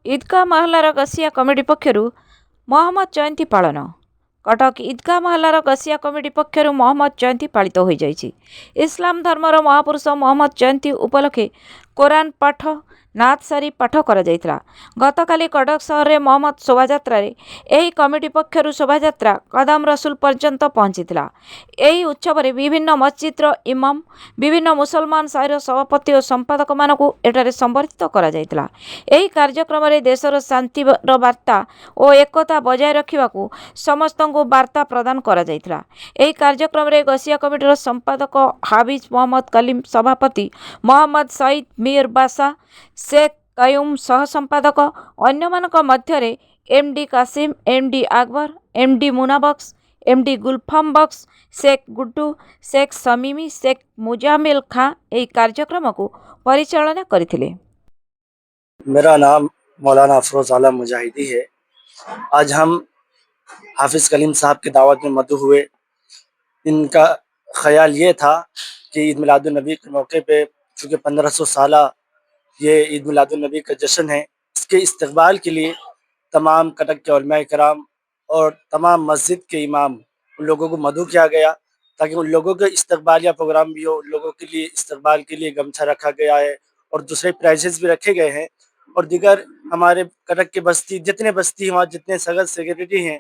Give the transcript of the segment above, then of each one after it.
ईदगाह महलार गसिया committee पक्षरु Mohammad जयंती पालन। कटक ईदगाह महलार गसिया committee पक्षरु Mohammad जयंती पालित हो जाइछि। इस्लाम धर्मर महापुरुष मोहम्मद जयंती उपलक्षे कुरान पाठ नाथ सारी पाठ करा जायतिला। गतकाली कटक सहर में मोहम्मद शोभायात्रा एही कमिटी पक्षरु शोभायात्रा कदम रसूल पर्यंत पहुंचीथिला। एही उत्सव में विभिन्न मस्जिद्र इमाम, विभिन्न मुसलमान साहिर सभापति और संपादक मानकु एठारे संबर्धित करा जायतिला। एही कार्यक्रम में देशर शांतिर वार्ता और एकता बजाय रखिबाकू समस्तंकु वार्ता प्रदान करा जायतिला। एही कार्यक्रम में गसिया कमिटीर संपादक हाफिज मोहम्मद कलीम, सभापति मोहम्मद सईद मीर बासा, शेख कयूम सह संपादक अन्य मानक मध्यरे MD Kasim, MD Akbar, MD Munabaks, MD Gulfam Bux, Sheikh Guddu, Sheikh Samimi, Sheikh Mujamil Khan एही कार्यक्रम को परिचालना करथिले। मेरा नाम मौलाना अफरोज आलम मुजाहिदी है। आज हम हाफिज कलीम साहब की दावत में मदऊ हुए। इनका ख्याल ये था कि ईद मिलादुन्नबी के मौके पे चूँकि 1500 साला ये ईद मिलादुन्नबी का जश्न है, इसके इस्तकबाल के लिए तमाम कटक के उलमाए कराम और तमाम मस्जिद के इमाम उन लोगों को मदऊ किया गया ताकि उन लोगों के इस्तकबालिया प्रोग्राम भी हो। उन लोगों के लिए इस्तकबाल के लिए गमछा रखा गया है और दूसरे प्राइजेस भी रखे गए हैं। और दीगर हमारे कटक के बस्ती जितने बस्ती वहाँ जितने सगत सेक्रेटरी हैं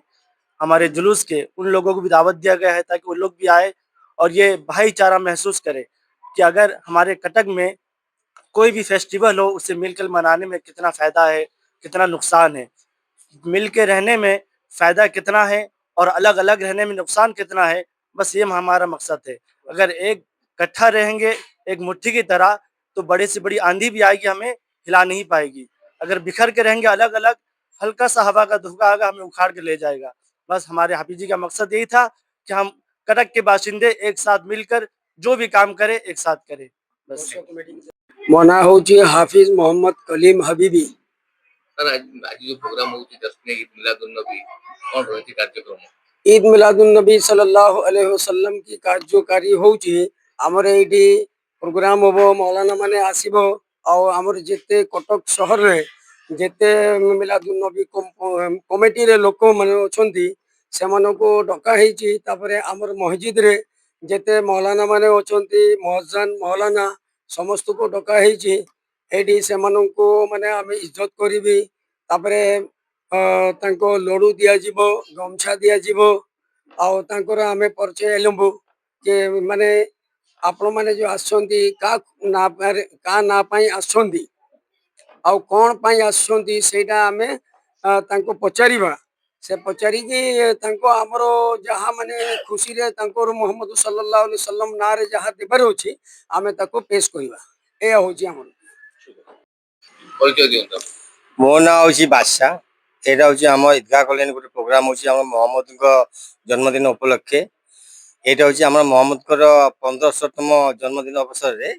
हमारे जुलूस के, उन लोगों को भी दावत दिया गया है ताकि वो लोग भी आए और ये भाईचारा महसूस करें कि अगर हमारे कटक में कोई भी फेस्टिवल हो उसे मिलकर मनाने में कितना फ़ायदा है, कितना नुकसान है, मिल के रहने में फ़ायदा कितना है और अलग अलग रहने में नुकसान कितना है। बस ये हमारा मकसद है। अगर एक इकट्ठा रहेंगे एक मुट्ठी की तरह तो बड़े से बड़ी आंधी भी आएगी हमें हिला नहीं पाएगी। अगर बिखर के रहेंगे अलग अलग, हल्का सा हवा का धोखा आएगा हमें उखाड़ के ले जाएगा। बस हमारे हाफिज जी का मकसद यही था कि हम कटक के बाशिंदे एक साथ मिलकर जो भी काम करें एक साथ करें। बस मो ना हूँ हाफिज मोहम्मद कलीम हबीबी। ईद मिलादुन्नबी सल्लल्लाहु अलैहि वसल्लम की कार्यकारी होउची हमर एठी प्रोग्राम होबो, मौलाना माने आसीबो और हमर जेते कटक शहर रे जेते मिलादुन्नबी कमिटी रे लोक माने अछंती सेमानको डका हेची। तापरे हमर मस्जिद रे जेते मौलाना माने अछंती मुअज्जिन मौलाना समस्त को डका हेची। एठी सेमानको माने आमे इज्जत करिबी। तापरे तांको लडू दिया जीवो, गमछा दिया जीवो और तांकर आमे परिचय लेबू जे माने आपण माने जो आछंती का ना पाई आछंती आ कोन पाई आछंती सेटा आमे तांको पचारिबा। से पचारि कि तांको हमरो जहा माने खुशी रे तांको मोहम्मद सल्लल्लाहु अलैहि वसल्लम ना रे जहा देबार होची आमे ताको पेश करिबा। ए होची हमर परिचय दियंत। मो ना होची बादशाह। एटा होची हम ईदगाह कॉलोनी गोटे प्रोग्राम होची हम मोहम्मद को जन्मदिन उपलक्षे। एटा होची हम मोहम्मद को 1500तम जन्मदिन अवसर रे।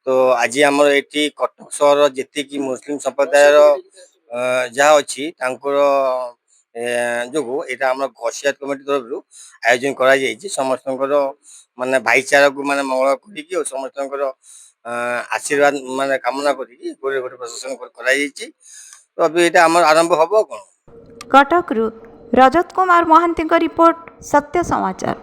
तो आज आम ये कटक सहर जिते कि मुस्लिम संप्रदायर जहाँ अच्छी जो यहाँ आम घसिया कमिटी तरफ आयोजन कर समस्त माने भाईचारा को माने मंगल कर समस्त आशीर्वाद माने कामना करी गोटे प्रशासन कर तो अभी ये आरंभ हम कौन। कटक रजत कुमार महांती रिपोर्ट, सत्य समाचार।